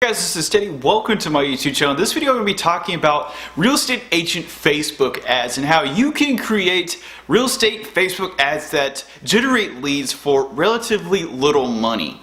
Guys, this is Teddy. Welcome to my YouTube channel. In this video, I'm going to be talking about real estate agent Facebook ads and how you can create real estate Facebook ads that generate leads for relatively little money.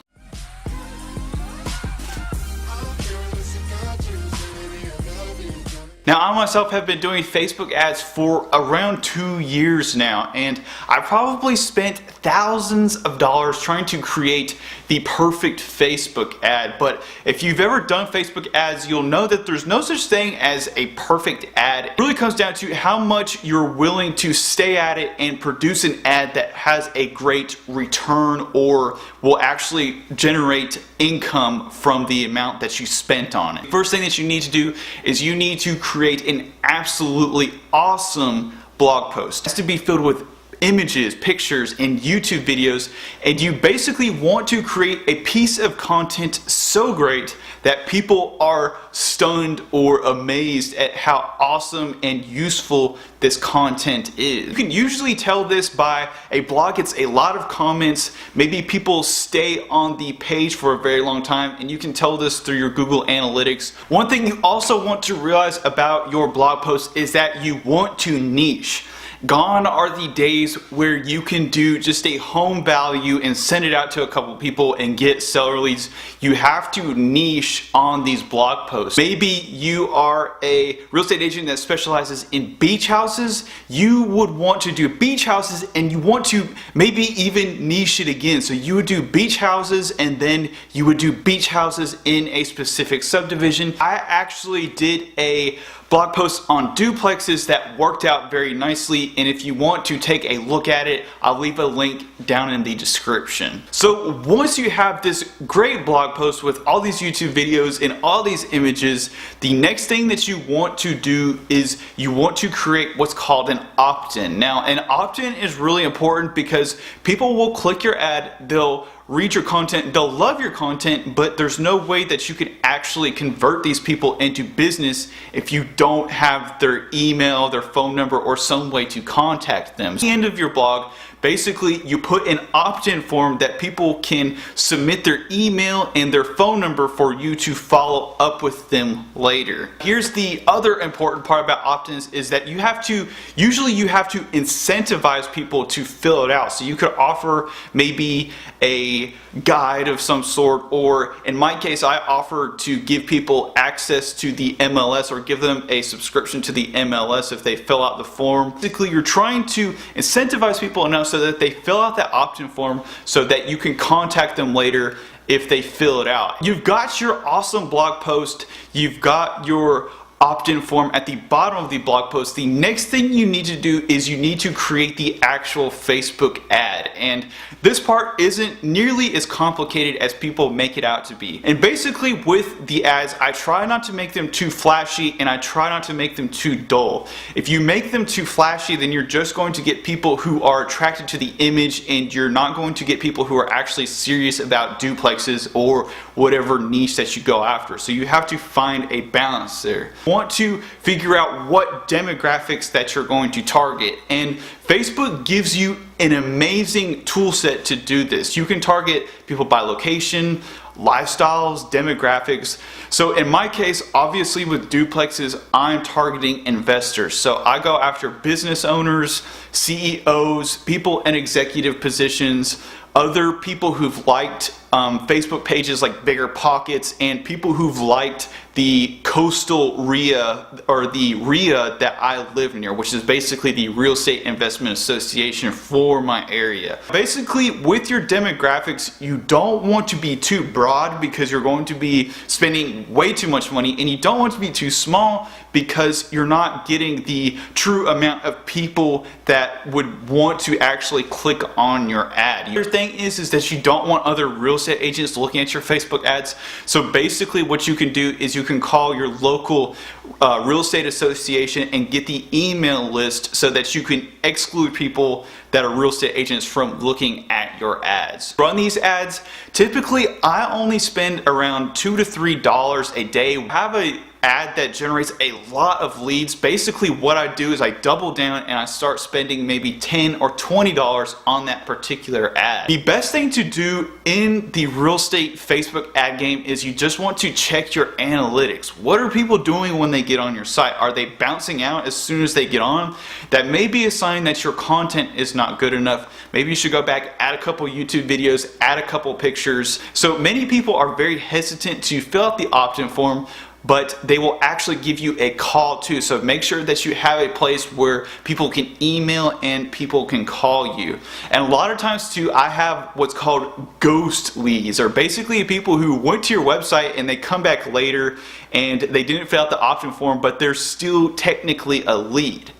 Now, I myself have been doing Facebook ads for around 2 years now, and I probably spent thousands of dollars trying to create the perfect Facebook ad. But if you've ever done Facebook ads, you'll know that there's no such thing as a perfect ad. It really comes down to how much you're willing to stay at it and produce an ad that has a great return or will actually generate income from the amount that you spent on it. First thing that you need to do is you need to create an absolutely awesome blog post. It has to be filled with images, pictures, and YouTube videos, and you basically want to create a piece of content so great that people are stunned or amazed at how awesome and useful this content is. You can usually tell this by a blog gets a lot of comments, maybe people stay on the page for a very long time, and you can tell this through your Google Analytics. One thing you also want to realize about your blog post is that you want to niche. Gone are the days where you can do just a home value and send it out to a couple people and get seller leads. You have to niche on these blog posts. Maybe you are a real estate agent that specializes in beach houses. You would want to do beach houses and you want to maybe even niche it again. So you would do beach houses and then you would do beach houses in a specific subdivision. I actually did a blog post on duplexes that worked out very nicely, and if you want to take a look at it, I'll leave a link down in the description. So once you have this great blog post with all these YouTube videos and all these images, the next thing that you want to do is you want to create what's called an opt-in. Now, an opt-in is really important because people will click your ad, they'll read your content, they'll love your content, but there's no way that you can actually convert these people into business if you don't have their email, their phone number, or some way to contact them. At the end of your blog, basically you put an opt-in form that people can submit their email and their phone number for you to follow up with them later. Here's the other important part about opt-ins is that usually you have to incentivize people to fill it out. So you could offer maybe a guide of some sort, or in my case I offer to give people access to the MLS or give them a subscription to the MLS if they fill out the form. Basically you're trying to incentivize people enough so that they fill out that opt-in form so that you can contact them later if they fill it out. You've got your awesome blog post, you've got your opt-in form at the bottom of the blog post. The next thing you need to do is you need to create the actual Facebook ad, and this part isn't nearly as complicated as people make it out to be. And basically with the ads, I try not to make them too flashy and I try not to make them too dull. If you make them too flashy, then you're just going to get people who are attracted to the image and you're not going to get people who are actually serious about duplexes or whatever niche that you go after. So you have to find a balance there. You want to figure out what demographics that you're going to target, and Facebook gives you an amazing tool set to do this. You can target people by location, lifestyles, demographics. So in my case, obviously with duplexes, I'm targeting investors. So I go after business owners, CEOs, people in executive positions, other people who've liked Facebook pages like Bigger Pockets, and people who've liked the coastal RIA, or the RIA that I live near, which is basically the Real Estate Investment Association for my area. Basically with your demographics, you don't want to be too broad because you're going to be spending way too much money, and you don't want to be too small because you're not getting the true amount of people that would want to actually click on your ad. Your thing is that you don't want other real estate agents looking at your Facebook ads. So basically what you can do is you can call your local real estate association and get the email list so that you can exclude people that are real estate agents from looking at your ads. Run these ads. Typically, I only spend around $2 to $3 a day. Have a ad that generates a lot of leads. Basically what I do is I double down and I start spending maybe $10 or $20 on that particular ad. The best thing to do in the real estate Facebook ad game is you just want to check your analytics. What are people doing when they get on your site? Are they bouncing out as soon as they get on? That may be a sign that your content is not good enough. Maybe you should go back, add a couple YouTube videos, add a couple pictures. So many people are very hesitant to fill out the opt-in form, but they will actually give you a call too. So make sure that you have a place where people can email and people can call you. And a lot of times too, I have what's called ghost leads, or basically people who went to your website and they come back later and they didn't fill out the opt-in form, but they're still technically a lead.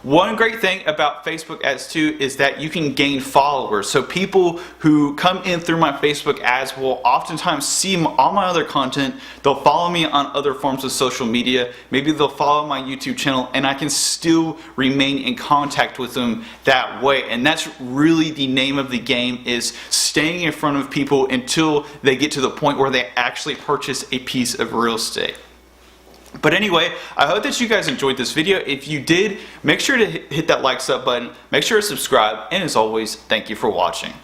One great thing about Facebook ads too is that you can gain followers. So people who come in through my Facebook ads will oftentimes see all my other content. They'll follow me on other forms of social media. Maybe they'll follow my YouTube channel, and I can still remain in contact with them that way. And that's really the name of the game, is staying in front of people until they get to the point where they actually purchase a piece of real estate. But anyway, I hope that you guys enjoyed this video. If you did, make sure to hit that like sub button, make sure to subscribe, and as always, thank you for watching.